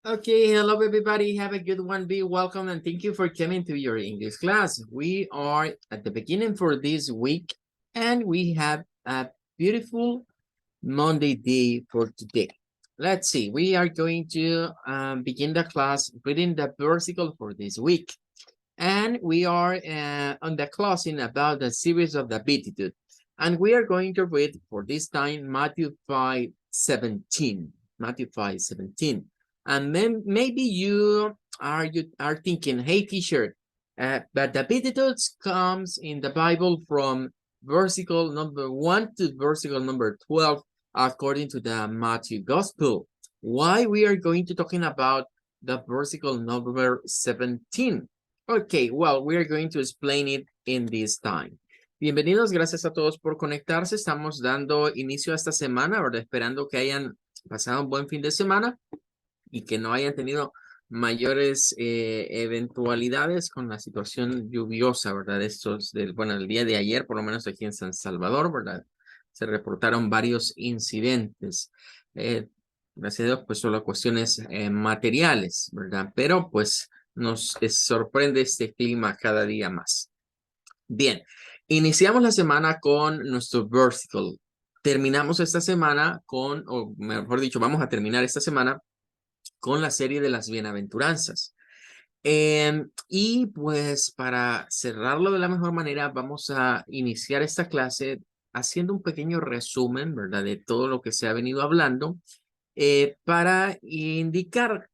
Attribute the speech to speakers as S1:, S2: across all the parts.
S1: Okay, hello everybody. Have a good one. Be welcome and thank you for coming to your English class. We are at the beginning for this week and we have a beautiful Monday day for today. Let's see, we are going to begin the class reading the versicle for this week. And we are on the class in about the series of the Beatitude. And we are going to read for this time Matthew 5:17. Matthew 5:17. And then maybe you are thinking, hey teacher, but the Beatitudes comes in the Bible from versicle number 1 to versicle number 12 according to the Matthew Gospel. Why we are going to talking about the versicle number 17? Okay, well, we are going to explain it in this time. Bienvenidos, gracias a todos por conectarse. Estamos dando inicio a esta semana, ¿verdad? Esperando que hayan pasado un buen fin de semana y que no hayan tenido mayores eventualidades con la situación lluviosa, ¿verdad? Bueno, el día de ayer, por lo menos aquí en San Salvador, ¿verdad? Se reportaron varios incidentes. Gracias a Dios, pues solo cuestiones materiales, ¿verdad? Pero pues nos sorprende este clima cada día más. Bien, iniciamos la semana con nuestro versicle. Terminamos esta semana con, o mejor dicho, vamos a terminar esta semana con la serie de las bienaventuranzas. Y pues para cerrarlo de la mejor manera, vamos a iniciar esta clase haciendo un pequeño resumen, ¿verdad? De todo lo que se ha venido hablando para indicar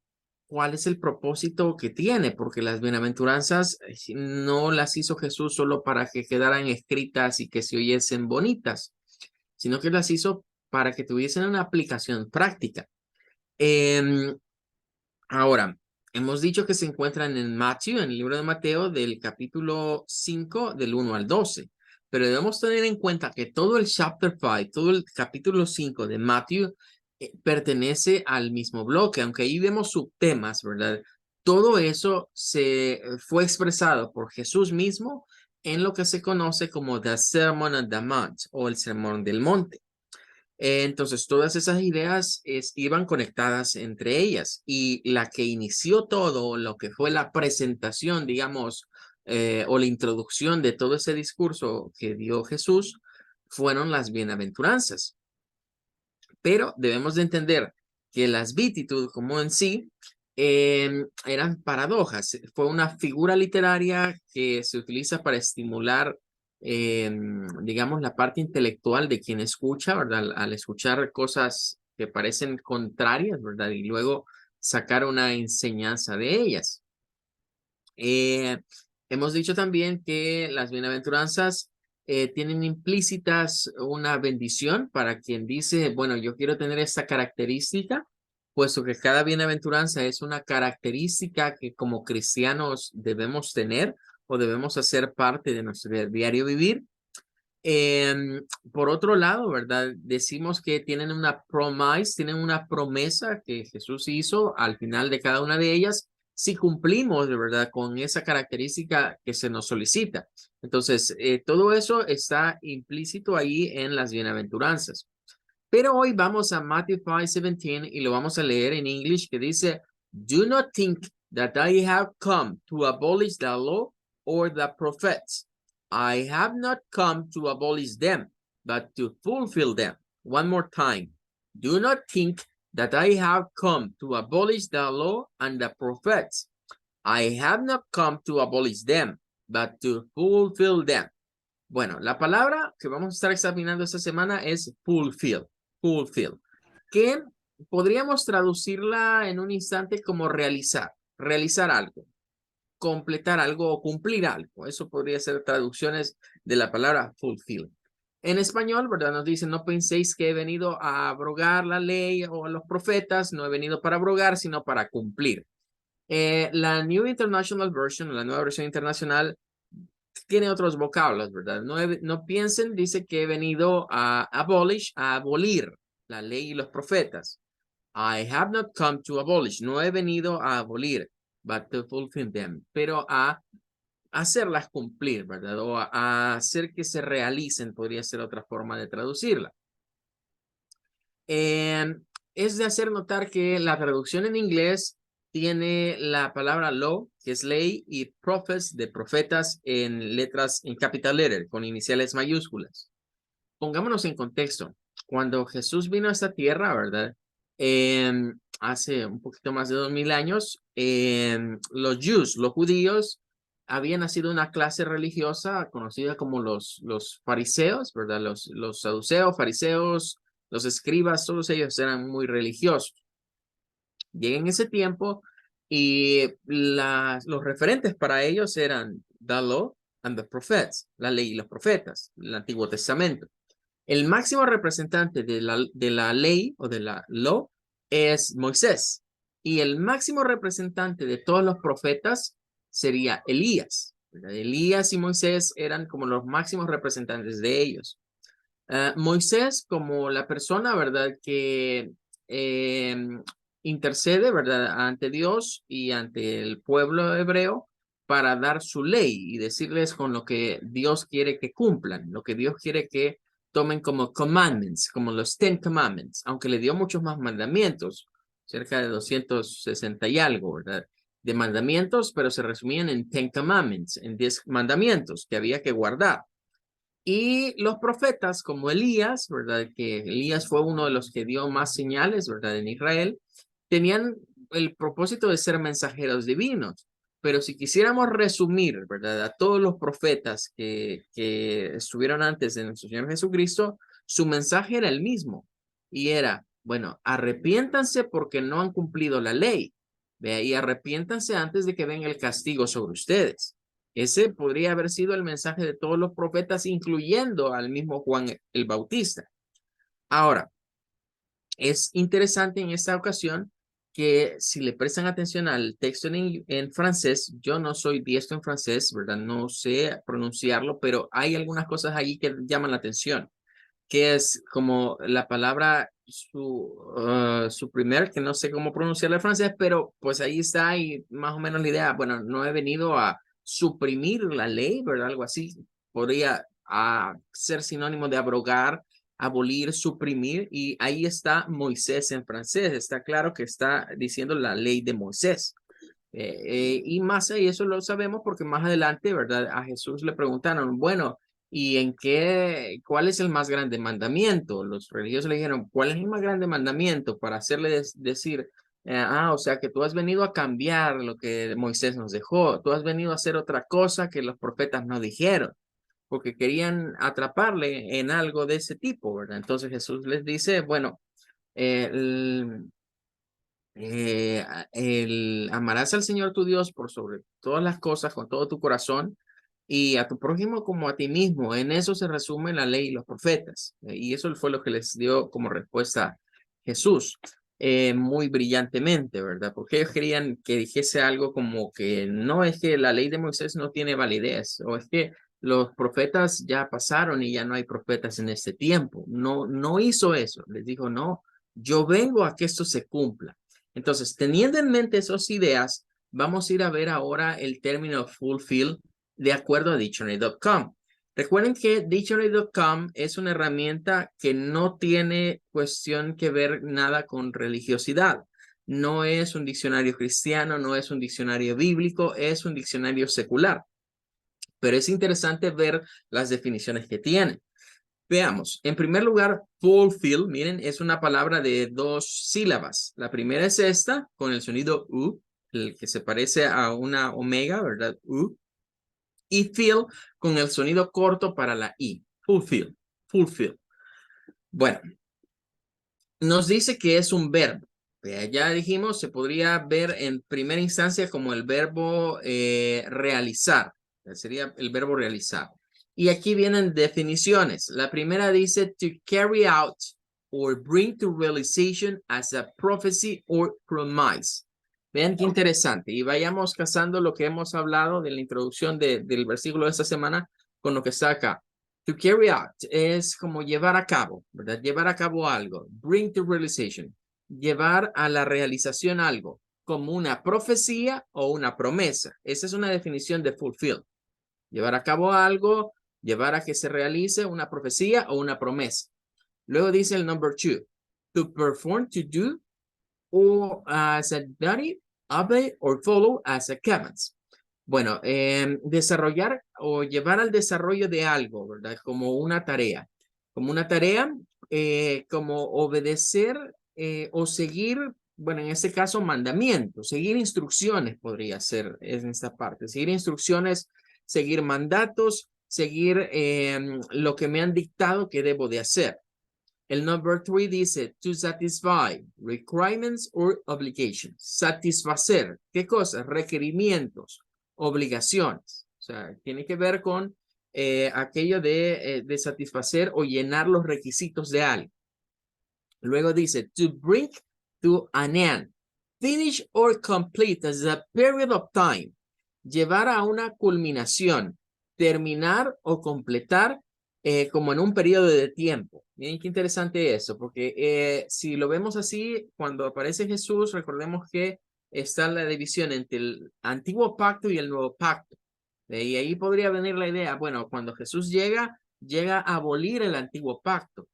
S1: cuál es el propósito que tiene, porque las bienaventuranzas no las hizo Jesús solo para que quedaran escritas y que se oyesen bonitas, sino que las hizo para que tuviesen una aplicación práctica. Ahora, hemos dicho que se encuentran en Matthew, en el libro de Mateo, del capítulo 5, del 1 al 12. Pero debemos tener en cuenta que todo el chapter 5, todo el capítulo 5 de Matthew pertenece al mismo bloque, aunque ahí vemos subtemas, ¿verdad? Todo eso se fue expresado por Jesús mismo en lo que se conoce como the Sermon on the Mount o el Sermón del Monte. Entonces, todas esas ideas iban conectadas entre ellas y la que inició todo, lo que fue la presentación, digamos, o la introducción de todo ese discurso que dio Jesús, fueron las bienaventuranzas. Pero debemos de entender que las beatitud como en sí eran paradojas. Fue una figura literaria que se utiliza para estimular digamos, la parte intelectual de quien escucha, ¿verdad? Al escuchar cosas que parecen contrarias, ¿verdad? Y luego sacar una enseñanza de ellas. Hemos dicho también que las bienaventuranzas tienen implícitas una bendición para quien dice, bueno, yo quiero tener esta característica, puesto que cada bienaventuranza es una característica que como cristianos debemos tener o debemos hacer parte de nuestro diario vivir. Por otro lado, ¿verdad? Decimos que tienen una promise, tienen una promesa que Jesús hizo al final de cada una de ellas, si cumplimos, de verdad, con esa característica que se nos solicita. Entonces, todo eso está implícito ahí en las bienaventuranzas. Pero hoy vamos a Matthew 5:17 y lo vamos a leer en inglés que dice, Do not think that I have come to abolish the law or the prophets. I have not come to abolish them, but to fulfill them. One more time. Do not think that I have come to abolish the law and the prophets. I have not come to abolish them, but to fulfill them. Bueno, la palabra que vamos a estar examinando esta semana es fulfill, que podríamos traducirla en un instante como realizar algo, completar algo o cumplir algo. Eso podría ser traducciones de la palabra fulfill. En español, ¿verdad? Nos dicen, no penséis que he venido a abrogar la ley o los profetas, no he venido para abrogar, sino para cumplir. La New International Version, la nueva versión internacional, tiene otros vocablos, ¿verdad? No piensen, dice que he venido a abolir la ley y los profetas. I have not come to abolish, no he venido a abolir, but to fulfill them, pero a hacerlas cumplir, ¿verdad? O a hacer que se realicen, podría ser otra forma de traducirla. es de hacer notar que la traducción en inglés tiene la palabra law, que es ley, y prophets, de profetas, en letras, en capital letter, con iniciales mayúsculas. Pongámonos en contexto. Cuando Jesús vino a esta tierra, ¿verdad? Hace un poquito más de 2000 años, los Jews, los judíos, habían nacido una clase religiosa conocida como los fariseos, ¿verdad? Los saduceos, fariseos, los escribas, todos ellos eran muy religiosos. Llega en ese tiempo y los referentes para ellos eran the law and the prophets, la ley y los profetas, el Antiguo Testamento. El máximo representante de la ley o de la law es Moisés. Y el máximo representante de todos los profetas sería Elías. ¿Verdad? Elías y Moisés eran como los máximos representantes de ellos. Moisés como la persona, ¿verdad? Que intercede, ¿verdad? Ante Dios y ante el pueblo hebreo para dar su ley y decirles con lo que Dios quiere que cumplan, lo que Dios quiere que tomen como commandments, como los Ten Commandments, aunque le dio muchos más mandamientos, cerca de 260 y algo, ¿verdad? De mandamientos, pero se resumían en Ten Commandments, en 10 mandamientos que había que guardar. Y los profetas como Elías, ¿verdad? Que Elías fue uno de los que dio más señales, ¿verdad? En Israel, tenían el propósito de ser mensajeros divinos. Pero si quisiéramos resumir, ¿verdad? A todos los profetas que estuvieron antes de nuestro Señor Jesucristo, su mensaje era el mismo. Y era, bueno, arrepiéntanse porque no han cumplido la ley. ¿Ve? Y arrepiéntanse antes de que venga el castigo sobre ustedes. Ese podría haber sido el mensaje de todos los profetas, incluyendo al mismo Juan el Bautista. Ahora, es interesante en esta ocasión que si le prestan atención al texto en francés, yo no soy diestro en francés, ¿verdad? No sé pronunciarlo, pero hay algunas cosas allí que llaman la atención, que es como la palabra su primer, que no sé cómo pronunciarlo en francés, pero pues ahí está y más o menos la idea. Bueno, no he venido a suprimir la ley, ¿verdad? Algo así podría ser sinónimo de abrogar, abolir, suprimir, y ahí está Moisés en francés. Está claro que está diciendo la ley de Moisés. Y más y eso lo sabemos porque más adelante, ¿verdad? A Jesús le preguntaron, bueno, ¿y cuál es el más grande mandamiento? Los religiosos le dijeron, ¿cuál es el más grande mandamiento? Para hacerle decir, o sea que tú has venido a cambiar lo que Moisés nos dejó, tú has venido a hacer otra cosa que los profetas no dijeron, porque querían atraparle en algo de ese tipo, ¿verdad? Entonces Jesús les dice, bueno, el, amarás al Señor tu Dios por sobre todas las cosas, con todo tu corazón, y a tu prójimo como a ti mismo. En eso se resume la ley y los profetas. Y eso fue lo que les dio como respuesta Jesús, muy brillantemente, ¿verdad? Porque ellos querían que dijese algo como que no es que la ley de Moisés no tiene validez, o es que los profetas ya pasaron y ya no hay profetas en este tiempo. No, no hizo eso. Les dijo, no, yo vengo a que esto se cumpla. Entonces, teniendo en mente esas ideas, vamos a ir a ver ahora el término fulfill de acuerdo a dictionary.com. Recuerden que dictionary.com es una herramienta que no tiene cuestión que ver nada con religiosidad. No es un diccionario cristiano, no es un diccionario bíblico, es un diccionario secular. Pero es interesante ver las definiciones que tiene. Veamos, en primer lugar, fulfill, miren, es una palabra de 2 sílabas. La primera es esta, con el sonido U, el que se parece a una omega, ¿verdad? U. Y fill, con el sonido corto para la I. Fulfill, fulfill. Bueno, nos dice que es un verbo. Ya dijimos, se podría ver en primera instancia como el verbo realizar. Sería el verbo realizar. Y aquí vienen definiciones. La primera dice to carry out or bring to realization as a prophecy or promise. Vean qué interesante. Y vayamos casando lo que hemos hablado de la introducción del versículo de esta semana con lo que está acá. To carry out es como llevar a cabo, ¿verdad? Llevar a cabo algo. Bring to realization. Llevar a la realización algo, como una profecía o una promesa. Esa es una definición de fulfill. Llevar a cabo algo, llevar a que se realice una profecía o una promesa. Luego dice el number 2. to perform, to do, or as a duty, obey, or follow as a commands. Bueno, desarrollar o llevar al desarrollo de algo, ¿verdad? Como una tarea. Como una tarea, como obedecer o seguir, bueno, en este caso, mandamientos. Seguir instrucciones podría ser en esta parte. Seguir instrucciones, seguir mandatos, seguir lo que me han dictado que debo de hacer. El number 3 dice, to satisfy requirements or obligations. Satisfacer, ¿qué cosas? Requerimientos, obligaciones. O sea, tiene que ver con aquello de satisfacer o llenar los requisitos de algo. Luego dice, to bring to an end. Finish or complete as a period of time. Llevar a una culminación. Terminar o completar como en un periodo de tiempo. Miren qué interesante eso, porque si lo vemos así, cuando aparece Jesús, recordemos que está la división entre el antiguo pacto y el nuevo pacto. Y ahí podría venir la idea, bueno, cuando Jesús llega a abolir el antiguo pacto,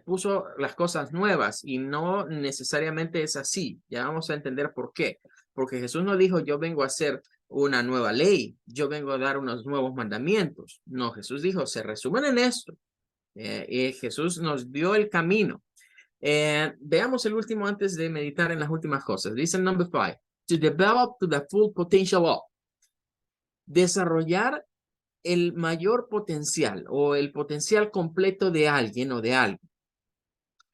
S1: puso las cosas nuevas y no necesariamente es así. Ya vamos a entender por qué. Porque Jesús no dijo, yo vengo a hacer una nueva ley, yo vengo a dar unos nuevos mandamientos. No, Jesús dijo, se resumen en esto. Y Jesús nos dio el camino. Veamos el último antes de meditar en las últimas cosas. Dice el number 5, to develop to the full potential of. Desarrollar el mayor potencial o el potencial completo de alguien o de algo.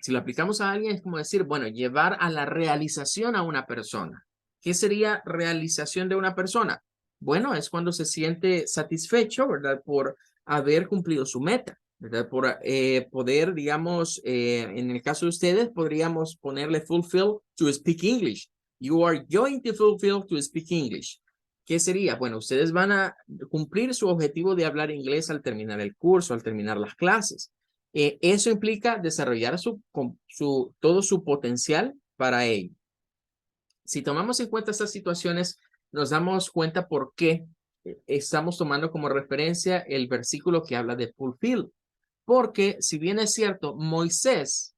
S1: Si lo aplicamos a alguien es como decir, bueno, llevar a la realización a una persona. ¿Qué sería realización de una persona? Bueno, es cuando se siente satisfecho, ¿verdad? Por haber cumplido su meta, ¿verdad? Por poder, digamos, en el caso de ustedes, podríamos ponerle fulfill to speak English. You are going to fulfill to speak English. ¿Qué sería? Bueno, ustedes van a cumplir su objetivo de hablar inglés al terminar el curso, al terminar las clases. Eso implica desarrollar todo su potencial para ello. Si tomamos en cuenta estas situaciones, nos damos cuenta por qué estamos tomando como referencia el versículo que habla de fulfill. Porque si bien es cierto, Moisés,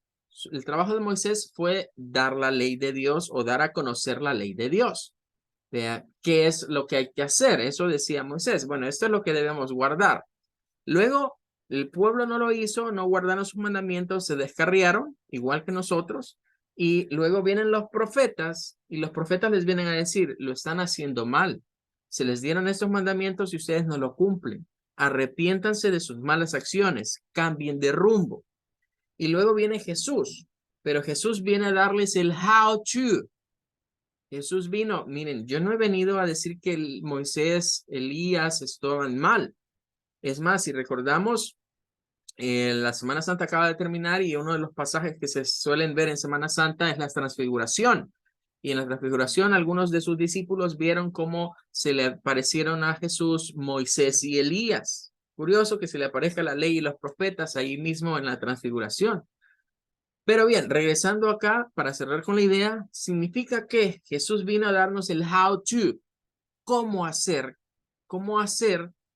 S1: el trabajo de Moisés fue dar la ley de Dios o dar a conocer la ley de Dios. Vea, ¿qué es lo que hay que hacer? Eso decía Moisés. Bueno, esto es lo que debemos guardar. Luego, el pueblo no lo hizo, no guardaron sus mandamientos, se descarriaron, igual que nosotros. Y luego vienen los profetas y los profetas les vienen a decir, lo están haciendo mal. Se les dieron estos mandamientos y ustedes no lo cumplen. Arrepiéntanse de sus malas acciones, cambien de rumbo. Y luego viene Jesús, pero Jesús viene a darles el how to. Jesús vino, miren, yo no he venido a decir que Moisés, Elías estaban mal. Es más, si recordamos, la Semana Santa acaba de terminar y uno de los pasajes que se suelen ver en Semana Santa es la transfiguración. Y en la transfiguración algunos de sus discípulos vieron cómo se le aparecieron a Jesús Moisés y Elías. Curioso que se le aparezca la ley y los profetas ahí mismo en la transfiguración. Pero bien, regresando acá para cerrar con la idea, significa que Jesús vino a darnos el how to, cómo hacer,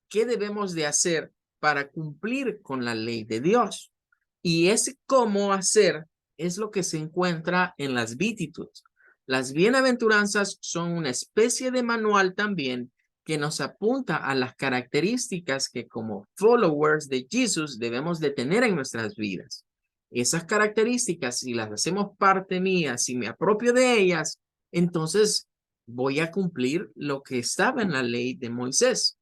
S1: qué debemos de hacer para cumplir con la ley de Dios. Y ese cómo hacer es lo que se encuentra en las Beatitudes. Las bienaventuranzas son una especie de manual también que nos apunta a las características que como followers de Jesús debemos de tener en nuestras vidas. Esas características, si las hacemos parte mía, si me apropio de ellas, entonces voy a cumplir lo que estaba en la ley de Moisés.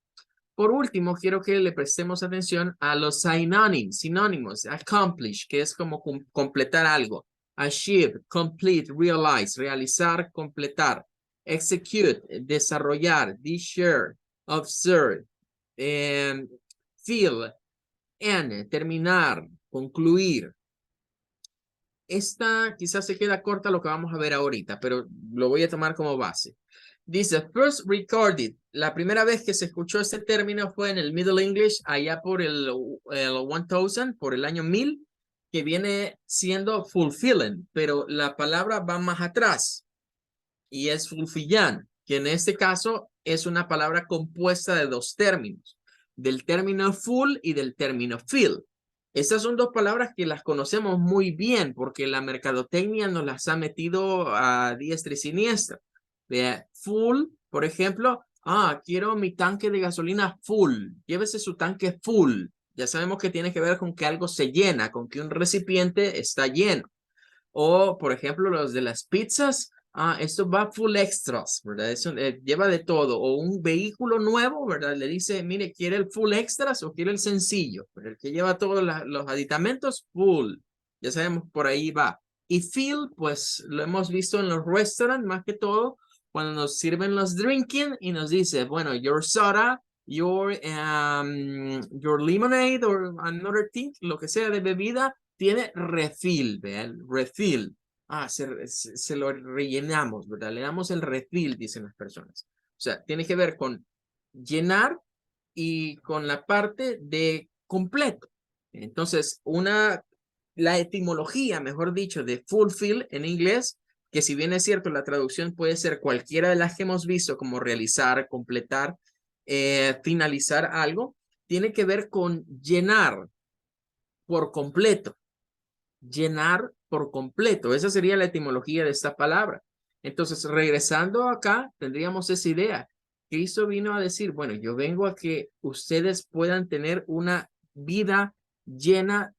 S1: Por último, quiero que le prestemos atención a los sinónimos, accomplish, que es como completar algo, achieve, complete, realize, realizar, completar, execute, desarrollar, share, observe, feel, end, terminar, concluir. Esta quizás se queda corta lo que vamos a ver ahorita, pero lo voy a tomar como base. Dice, first recorded. La primera vez que se escuchó este término fue en el Middle English, allá por el 1000, por el año 1000, que viene siendo fulfilling, pero la palabra va más atrás y es fulfillan, que en este caso es una palabra compuesta de dos términos, del término full y del término fill. Estas son dos palabras que las conocemos muy bien porque la mercadotecnia nos las ha metido a diestra y siniestra. Vea, full, por ejemplo, quiero mi tanque de gasolina full. Llévese su tanque full. Ya sabemos que tiene que ver con que algo se llena, con que un recipiente está lleno. O, por ejemplo, los de las pizzas, esto va full extras, ¿verdad? Eso lleva de todo. O un vehículo nuevo, ¿verdad? Le dice, mire, ¿quiere el full extras o quiere el sencillo? Pero el que lleva todos los aditamentos, full. Ya sabemos, por ahí va. Y fill, pues lo hemos visto en los restaurantes más que todo, cuando nos sirven los drinking y nos dice, bueno, your soda, your lemonade or another thing, lo que sea de bebida, tiene refill, ¿vean? Refill. Se lo rellenamos, ¿verdad? Le damos el refill, dicen las personas. O sea, tiene que ver con llenar y con la parte de completo. Entonces, la etimología, mejor dicho, de fulfill en inglés, que si bien es cierto, la traducción puede ser cualquiera de las que hemos visto, como realizar, completar, finalizar algo, tiene que ver con llenar por completo. Llenar por completo. Esa sería la etimología de esta palabra. Entonces, regresando acá, tendríamos esa idea. Cristo vino a decir, bueno, yo vengo a que ustedes puedan tener una vida llena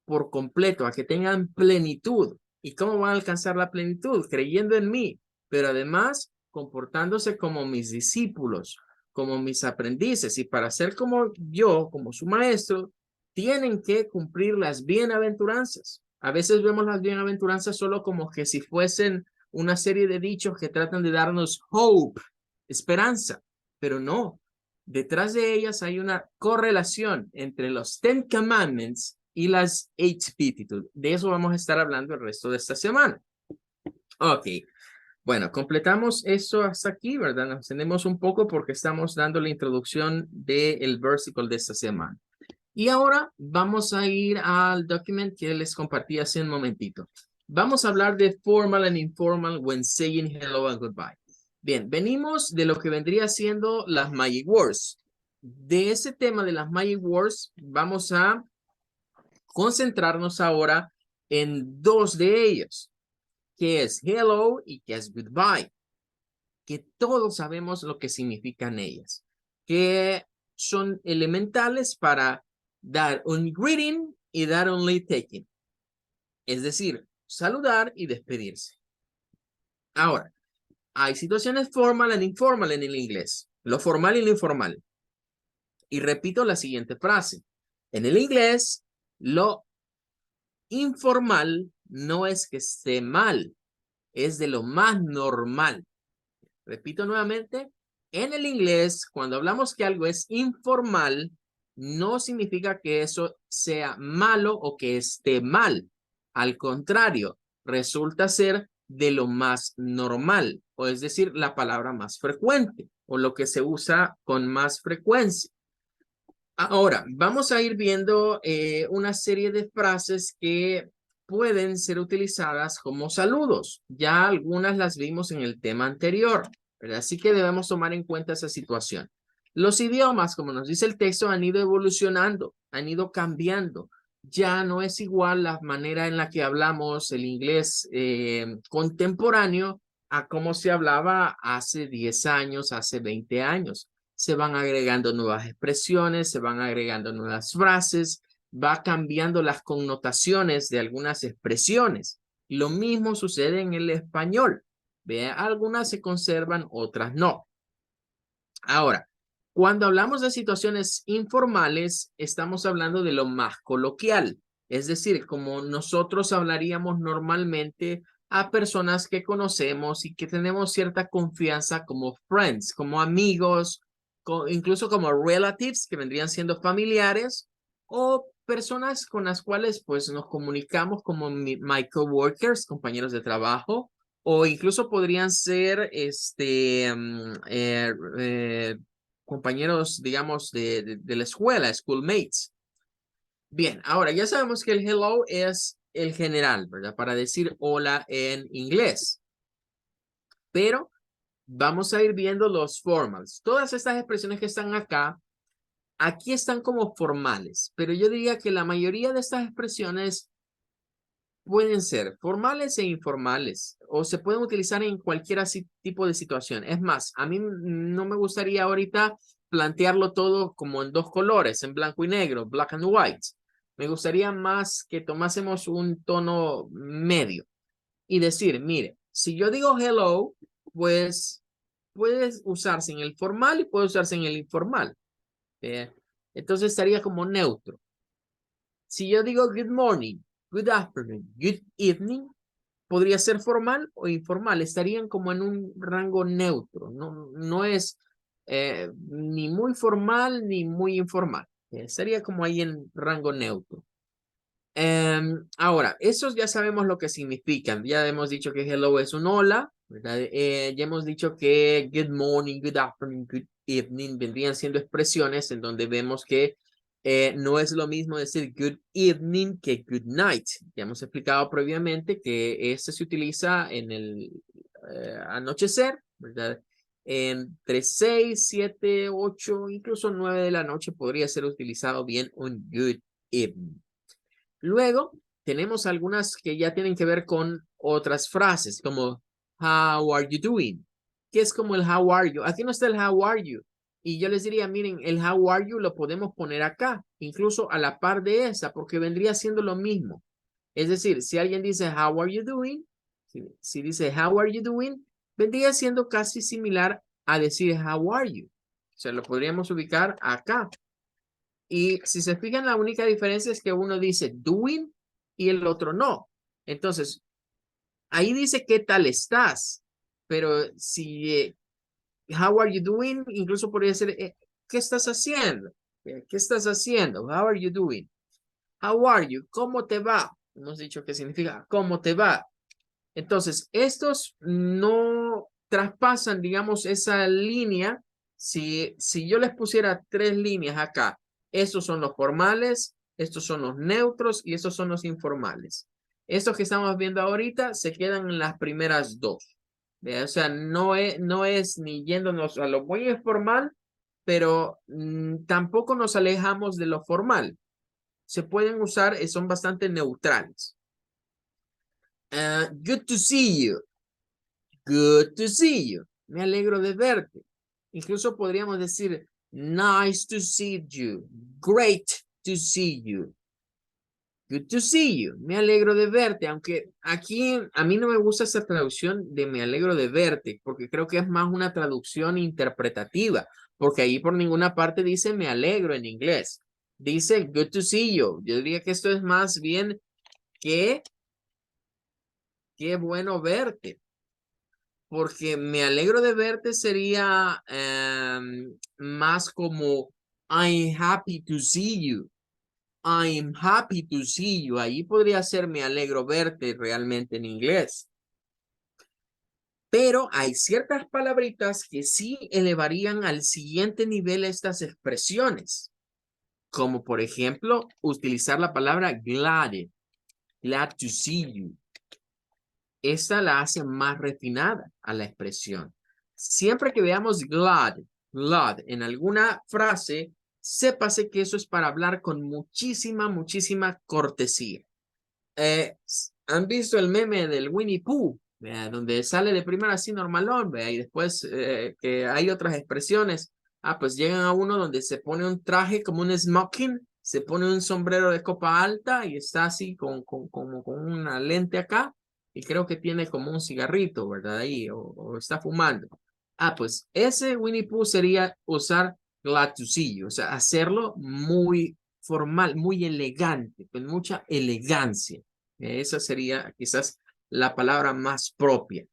S1: por completo, a que tengan plenitud. ¿Y cómo van a alcanzar la plenitud? Creyendo en mí, pero además comportándose como mis discípulos, como mis aprendices. Y para ser como yo, como su maestro, tienen que cumplir las bienaventuranzas. A veces vemos las bienaventuranzas solo como que si fuesen una serie de dichos que tratan de darnos hope, esperanza, pero no. Detrás de ellas hay una correlación entre los Ten Commandments y las 8 Beatitudes. De eso vamos a estar hablando el resto de esta semana. Ok. Bueno, completamos eso hasta aquí, ¿verdad? Nos extendemos un poco porque estamos dando la introducción del versículo de esta semana. Y ahora vamos a ir al document que les compartí hace un momentito. Vamos a hablar de formal and informal when saying hello and goodbye. Bien, venimos de lo que vendría siendo las Magic Words. De ese tema de las Magic Words, vamos a concentrarnos ahora en dos de ellos, que es hello y que es goodbye, que todos sabemos lo que significan ellas, que son elementales para dar un greeting y dar un leave taking, es decir, saludar y despedirse. Ahora, hay situaciones formal e informal en el inglés, lo formal y lo informal. Y repito la siguiente frase. En el inglés, lo informal no es que esté mal, es de lo más normal. Repito nuevamente, en el inglés, cuando hablamos que algo es informal, no significa que eso sea malo o que esté mal. Al contrario, resulta ser de lo más normal, o es decir, la palabra más frecuente, o lo que se usa con más frecuencia. Ahora, vamos a ir viendo una serie de frases que pueden ser utilizadas como saludos. Ya algunas las vimos en el tema anterior, ¿verdad? Así que debemos tomar en cuenta esa situación. Los idiomas, como nos dice el texto, han ido evolucionando, han ido cambiando. Ya no es igual la manera en la que hablamos el inglés contemporáneo a cómo se hablaba hace 10 años, hace 20 años. Se van agregando nuevas expresiones, se van agregando nuevas frases, va cambiando las connotaciones de algunas expresiones. Lo mismo sucede en el español. Vea, algunas se conservan, otras no. Ahora, cuando hablamos de situaciones informales, estamos hablando de lo más coloquial, es decir, como nosotros hablaríamos normalmente a personas que conocemos y que tenemos cierta confianza como friends, como amigos, incluso como relatives, que vendrían siendo familiares, o personas con las cuales pues nos comunicamos como my coworkers, compañeros de trabajo, o incluso podrían ser compañeros, digamos, de la escuela, schoolmates. Bien, ahora ya sabemos que el hello es el general, ¿verdad? Para decir hola en inglés. Pero vamos a ir viendo los formals. Todas estas expresiones que están acá aquí están como formales, pero yo diría que la mayoría de estas expresiones pueden ser formales e informales, o se pueden utilizar en cualquier tipo de situación. Es más, a mí no me gustaría ahorita plantearlo todo como en dos colores, en blanco y negro, black and white. Me gustaría más que tomásemos un tono medio y decir, mire, si yo digo hello, pues puede usarse en el formal y puede usarse en el informal. ¿Eh? Entonces estaría como neutro. Si yo digo good morning, good afternoon, good evening, podría ser formal o informal. Estarían como en un rango neutro. No es ni muy formal ni muy informal. Estaría como ahí en rango neutro. Ahora, esos ya sabemos lo que significan. Ya hemos dicho que hello es un hola, ¿verdad? Ya hemos dicho que good morning, good afternoon, good evening vendrían siendo expresiones en donde vemos que no es lo mismo decir good evening que good night. Ya hemos explicado previamente que este se utiliza en el anochecer, ¿verdad? Entre 6, 7, 8, incluso 9 de la noche podría ser utilizado bien un good evening. Luego tenemos algunas que ya tienen que ver con otras frases, como how are you doing? Que es como el how are you. Aquí no está el how are you. Y yo les diría, miren, el how are you lo podemos poner acá, incluso a la par de esa, porque vendría siendo lo mismo. Es decir, si alguien dice how are you doing, si dice how are you doing, vendría siendo casi similar a decir how are you. O sea, lo podríamos ubicar acá. Y si se fijan, la única diferencia es que uno dice doing y el otro no. Entonces, ahí dice qué tal estás, pero si how are you doing, incluso podría ser ¿qué estás haciendo? ¿Qué estás haciendo? How are you doing? How are you? ¿Cómo te va? Hemos dicho que significa ¿cómo te va? Entonces, estos no traspasan, digamos, esa línea. Si yo les pusiera 3 líneas acá, estos son los formales, estos son los neutros y estos son los informales. Estos que estamos viendo ahorita se quedan en las primeras 2. O sea, no es ni yéndonos a lo muy informal, pero tampoco nos alejamos de lo formal. Se pueden usar, son bastante neutrales. Good to see you. Good to see you. Me alegro de verte. Incluso podríamos decir, nice to see you. Great to see you. Good to see you. Me alegro de verte. Aunque aquí a mí no me gusta esa traducción de me alegro de verte, porque creo que es más una traducción interpretativa, porque ahí por ninguna parte dice me alegro en inglés. Dice good to see you. Yo diría que esto es más bien que qué bueno verte. Porque me alegro de verte sería más como I'm happy to see you. I'm happy to see you. Ahí podría ser me alegro verte realmente en inglés. Pero hay ciertas palabritas que sí elevarían al siguiente nivel estas expresiones. Como por ejemplo, utilizar la palabra glad. Glad to see you. Esta la hace más refinada a la expresión. Siempre que veamos glad en alguna frase, sépase que eso es para hablar con muchísima cortesía. ¿Han visto el meme del Winnie Pooh? Donde sale de primera así normalón, y después que hay otras expresiones. Pues llegan a uno donde se pone un traje como un smoking, se pone un sombrero de copa alta y está así como con una lente acá y creo que tiene como un cigarrito, ¿verdad? Ahí, o está fumando. Pues ese Winnie Pooh sería usar glad to see you, o sea, hacerlo muy formal, muy elegante, con mucha elegancia. Esa sería quizás la palabra más propia.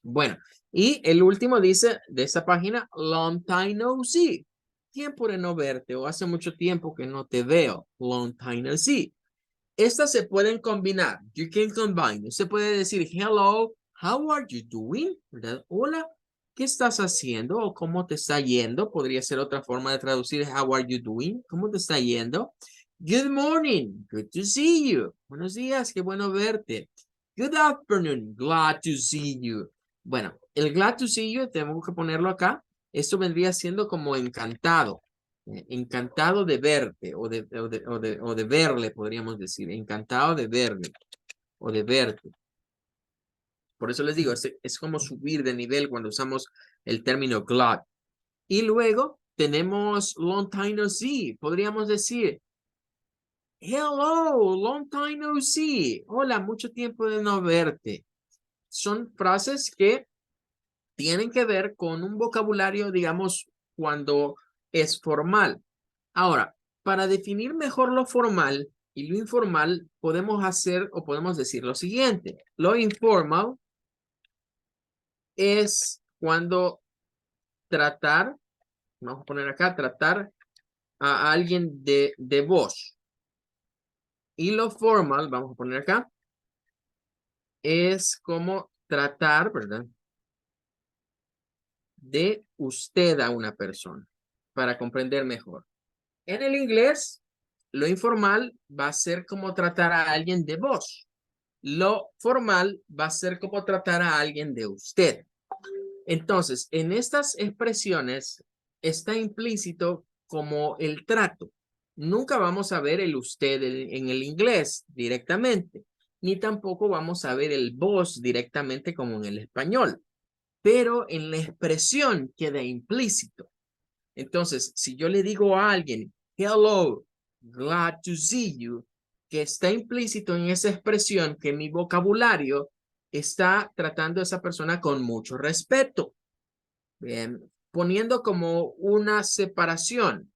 S1: Bueno, y el último dice de esta página, long time no see. Tiempo de no verte o hace mucho tiempo que no te veo. Long time no see. Estas se pueden combinar. You can combine. Se puede decir, hello, how are you doing? ¿Verdad? Hola, ¿qué estás haciendo? O ¿cómo te está yendo? Podría ser otra forma de traducir, how are you doing? ¿Cómo te está yendo? Good morning, good to see you. Buenos días, qué bueno verte. Good afternoon, glad to see you. Bueno, el glad to see you, tenemos que ponerlo acá. Esto vendría siendo como encantado. Encantado de verte o de verle, podríamos decir. Encantado de verle o de verte. Por eso les digo, es como subir de nivel cuando usamos el término glad. Y luego tenemos long time no see. Podríamos decir, hello, long time no see. Hola, mucho tiempo de no verte. Son frases que tienen que ver con un vocabulario, digamos, cuando es formal. Ahora, para definir mejor lo formal y lo informal, podemos hacer o podemos decir lo siguiente. Lo informal es cuando tratar, vamos a poner acá, tratar a alguien de vos. Y lo formal, vamos a poner acá, es como tratar, ¿verdad? De usted a una persona, para comprender mejor. En el inglés, lo informal va a ser como tratar a alguien de vos. Lo formal va a ser como tratar a alguien de usted. Entonces, en estas expresiones está implícito como el trato. Nunca vamos a ver el usted en el inglés directamente, ni tampoco vamos a ver el vos directamente como en el español, pero en la expresión queda implícito. Entonces, si yo le digo a alguien, hello, glad to see you, que está implícito en esa expresión que mi vocabulario está tratando a esa persona con mucho respeto. Bien, poniendo como una separación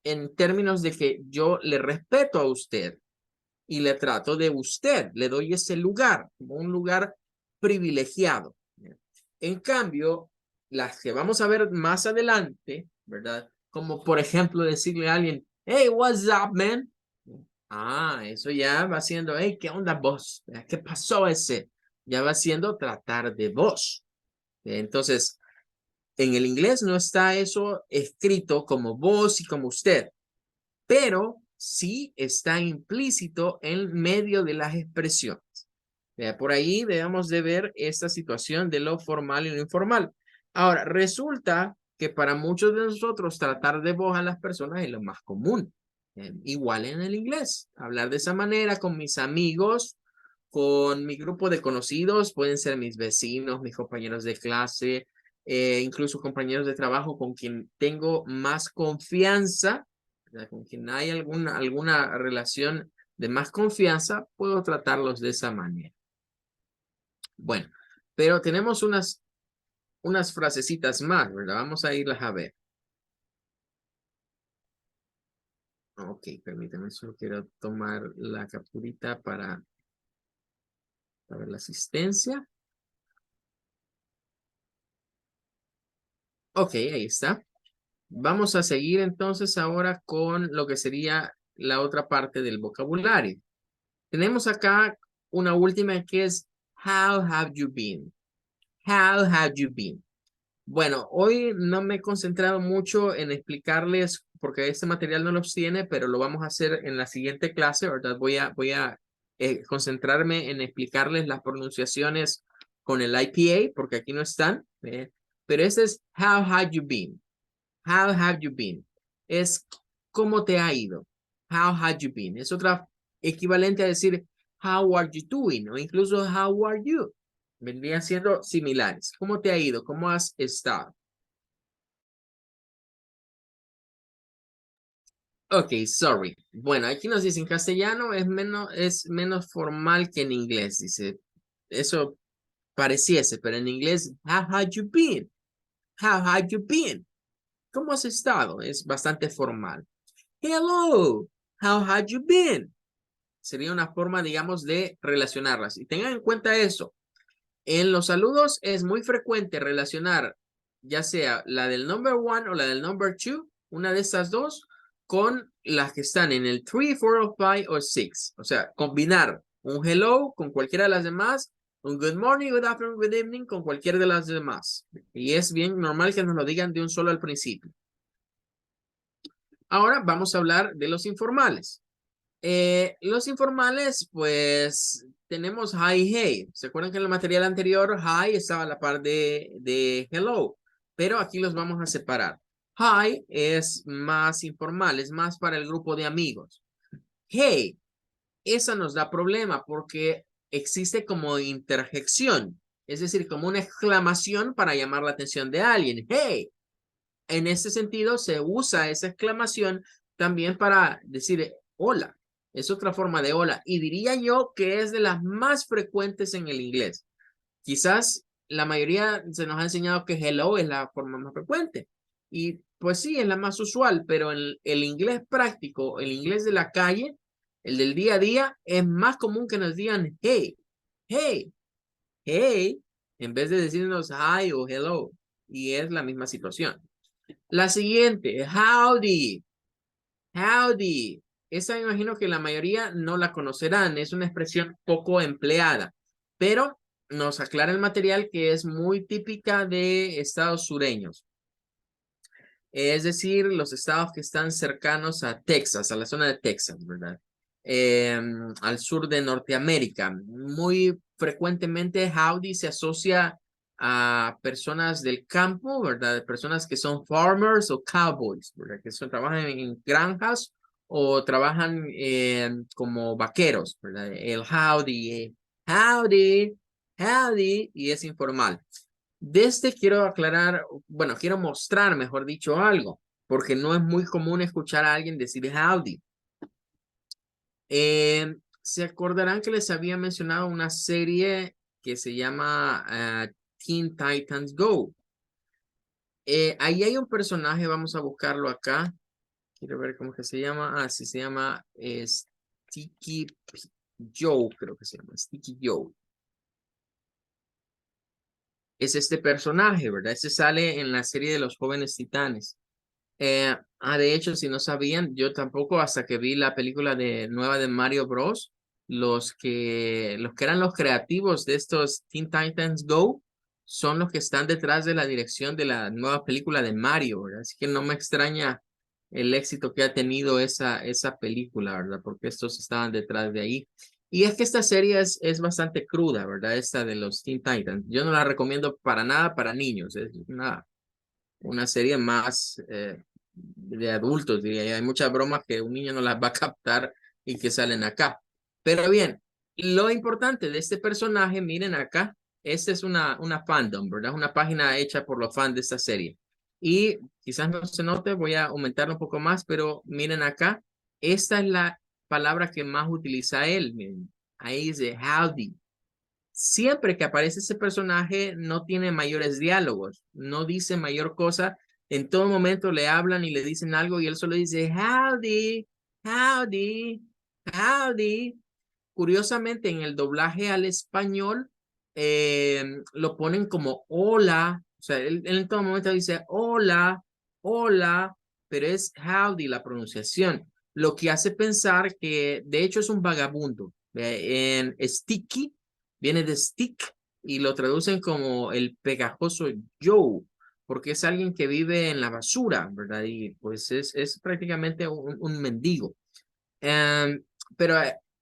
S1: en términos de que yo le respeto a usted y le trato de usted, le doy ese lugar, como un lugar privilegiado. En cambio, las que vamos a ver más adelante, ¿verdad? Como por ejemplo decirle a alguien, hey, what's up, man? Ah, eso ya va siendo, hey, ¿qué onda vos? ¿Qué pasó ese? Ya va siendo tratar de vos. Entonces, en el inglés no está eso escrito como vos y como usted, pero sí está implícito en medio de las expresiones. Por ahí debemos de ver esta situación de lo formal y lo informal. Ahora, resulta que para muchos de nosotros tratar de vos a las personas es lo más común. Igual en el inglés, hablar de esa manera con mis amigos, con mi grupo de conocidos, pueden ser mis vecinos, mis compañeros de clase, incluso compañeros de trabajo con quien tengo más confianza, ¿verdad? Con quien hay alguna relación de más confianza, puedo tratarlos de esa manera. Bueno, pero tenemos unas frasecitas más, ¿verdad? Vamos a irlas a ver. Ok, permíteme, solo quiero tomar la capturita para ver la asistencia. Ok, ahí está. Vamos a seguir entonces ahora con lo que sería la otra parte del vocabulario. Tenemos acá una última que es How have you been? How have you been? Bueno, hoy no me he concentrado mucho en explicarles porque este material no los tiene, pero lo vamos a hacer en la siguiente clase, ¿verdad? Voy a concentrarme en explicarles las pronunciaciones con el IPA porque aquí no están. Pero este es How have you been? How have you been? Es ¿cómo te ha ido? How have you been? Es otra equivalente a decir How are you doing? O incluso How are you? Vendrían siendo similares. ¿Cómo te ha ido? ¿Cómo has estado? Ok, sorry. Bueno, aquí nos dice en castellano es menos formal que en inglés. Dice, eso pareciese, pero en inglés, how have you been? How have you been? ¿Cómo has estado? Es bastante formal. Hello, how have you been? Sería una forma, digamos, de relacionarlas. Y tengan en cuenta eso. En los saludos es muy frecuente relacionar ya sea la del number one o la del number two, una de estas dos, con las que están en el 3, 4, 5 o 6. O sea, combinar un hello con cualquiera de las demás, un good morning, good afternoon, good evening con cualquiera de las demás. Y es bien normal que nos lo digan de un solo al principio. Ahora vamos a hablar de los informales. Los informales, pues tenemos hi, hey. ¿Se acuerdan que en el material anterior hi estaba a la par de hello? Pero aquí los vamos a separar. Hi es más informal, es más para el grupo de amigos. Hey, esa nos da problema porque existe como interjección, es decir, como una exclamación para llamar la atención de alguien. Hey, en ese sentido se usa esa exclamación también para decir hola. Es otra forma de hola y diría yo que es de las más frecuentes en el inglés. Quizás la mayoría se nos ha enseñado que hello es la forma más frecuente. Y pues sí, es la más usual, pero el inglés práctico, el inglés de la calle, el del día a día, es más común que nos digan hey, hey, hey, en vez de decirnos hi o hello. Y es la misma situación. La siguiente, howdy, howdy. Esa me imagino que la mayoría no la conocerán, es una expresión poco empleada, pero nos aclara el material que es muy típica de estados sureños, es decir, los estados que están cercanos a Texas, a la zona de Texas, ¿verdad? Al sur de Norteamérica. Muy frecuentemente howdy se asocia a personas del campo, ¿verdad? Personas que son farmers o cowboys, ¿verdad? Que trabajan en granjas o trabajan como vaqueros, ¿verdad? El howdy, howdy, howdy, y es informal. De este quiero aclarar, bueno, quiero mostrar, mejor dicho, algo, porque no es muy común escuchar a alguien decir howdy. Se acordarán que les había mencionado una serie que se llama Teen Titans Go. Ahí hay un personaje, vamos a buscarlo acá. Quiero ver cómo que se llama. Ah, sí, se llama Sticky Joe, creo que se llama Sticky Joe. Es este personaje, ¿verdad? Este sale en la serie de los Jóvenes Titanes. De hecho, si no sabían, yo tampoco hasta que vi la película nueva de Mario Bros. Los que eran los creativos de estos Teen Titans Go son los que están detrás de la dirección de la nueva película de Mario, ¿verdad? Así que no me extraña el éxito que ha tenido esa película, ¿verdad? Porque estos estaban detrás de ahí. Y es que esta serie es bastante cruda, ¿verdad? Esta de los Teen Titans. Yo no la recomiendo para nada para niños. Es una serie más de adultos, diría yo. Hay muchas bromas que un niño no las va a captar y que salen acá. Pero bien, lo importante de este personaje, miren acá, esta es una fandom, ¿verdad? Una página hecha por los fans de esta serie. Y quizás no se note, voy a aumentarlo un poco más, pero miren acá, esta es la palabra que más utiliza él. Miren, ahí dice howdy. Siempre que aparece ese personaje no tiene mayores diálogos, no dice mayor cosa. En todo momento le hablan y le dicen algo y él solo dice howdy, howdy, howdy. Curiosamente, en el doblaje al español lo ponen como hola, o sea, él en todo momento dice hola, hola, pero es howdy la pronunciación, lo que hace pensar que de hecho es un vagabundo. En Sticky viene de stick y lo traducen como el pegajoso Joe, porque es alguien que vive en la basura, ¿verdad? Y pues es prácticamente un mendigo. Em, pero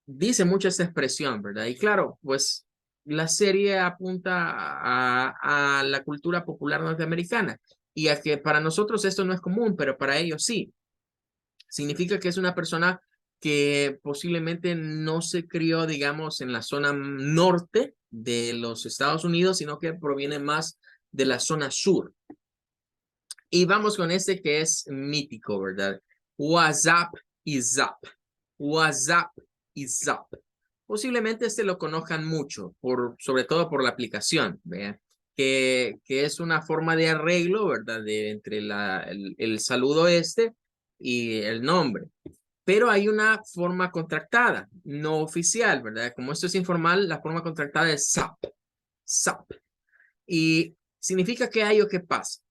S1: dice mucho esta expresión, ¿verdad? Y claro, pues la serie apunta a la cultura popular norteamericana y a que para nosotros esto no es común, pero para ellos sí. Significa que es una persona que posiblemente no se crió, digamos, en la zona norte de los Estados Unidos, sino que proviene más de la zona sur. Y vamos con este que es mítico, ¿verdad? WhatsApp y Zap. WhatsApp y Zap. Posiblemente este lo conozcan mucho, sobre todo por la aplicación, ¿verdad? Que es una forma de arreglo, ¿verdad? Entre el saludo este y el nombre. Pero hay una forma contractada, no oficial, ¿verdad? Como esto es informal, la forma contractada es Zap. Zap. Y significa que hay o que pasa.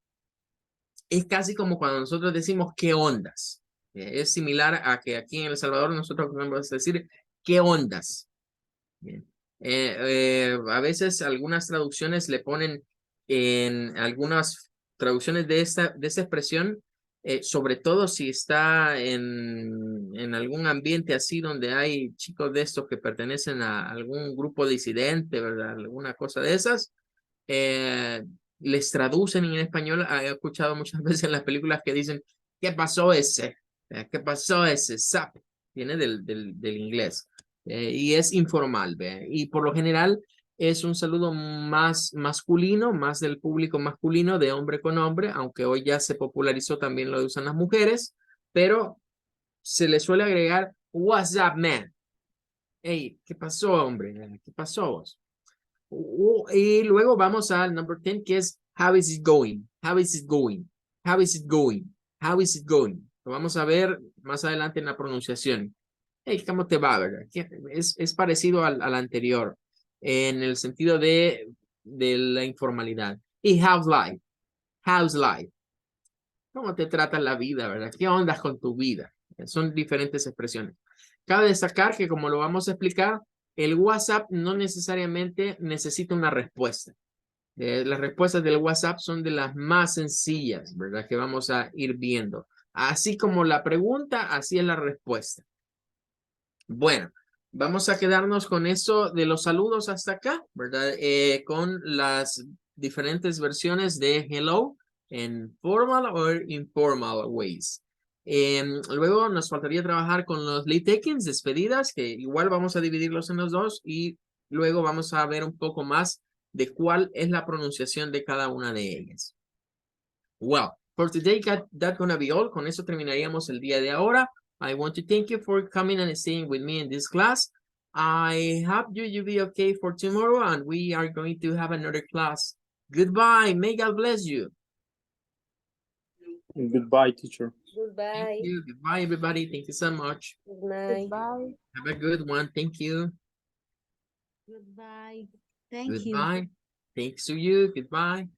S1: Es casi como cuando nosotros decimos qué ondas. Es similar a que aquí en El Salvador nosotros podemos decir qué ondas. Bien. A veces algunas traducciones le ponen en algunas traducciones de esta expresión, sobre todo si está en algún ambiente así donde hay chicos de estos que pertenecen a algún grupo disidente, ¿verdad? Alguna cosa de esas. Eh, les traducen en español. He escuchado muchas veces en las películas que dicen, ¿qué pasó ese? ¿Qué pasó ese? Zap. Viene del inglés. Y es informal, ¿ve? Y por lo general es un saludo más masculino, más del público masculino, de hombre con hombre, aunque hoy ya se popularizó también lo usan las mujeres, pero se le suele agregar, what's up, man? Hey, ¿qué pasó, hombre? ¿Qué pasó vos? Y luego vamos al number 10, que es, how is it going? How is it going? How is it going? How is it going? Lo vamos a ver más adelante en la pronunciación. Hey, ¿cómo te va, verdad? Es parecido al anterior en el sentido de la informalidad. Y how's life? How's life? ¿Cómo te trata la vida, verdad? ¿Qué ondas con tu vida? Son diferentes expresiones. Cabe destacar que, como lo vamos a explicar, el WhatsApp no necesariamente necesita una respuesta. Las respuestas del WhatsApp son de las más sencillas, ¿verdad? Que vamos a ir viendo. Así como la pregunta, así es la respuesta. Bueno, vamos a quedarnos con eso de los saludos hasta acá, ¿verdad? Con las diferentes versiones de hello en formal o informal ways. Luego nos faltaría trabajar con los lead takings, despedidas, que igual vamos a dividirlos en los dos y luego vamos a ver un poco más de cuál es la pronunciación de cada una de ellas. Well, for today, that's gonna be all. Con eso terminaríamos el día de ahora. I want to thank you for coming and staying with me in this class. I hope you'll be okay for tomorrow, and we are going to have another class. Goodbye. May God bless you.
S2: Goodbye, teacher.
S3: Goodbye.
S1: Thank you. Goodbye, everybody. Thank you so much.
S3: Good night.
S4: Goodbye.
S1: Have a good one. Thank you.
S4: Goodbye. Thank you.
S1: Goodbye. Thanks to you. Goodbye.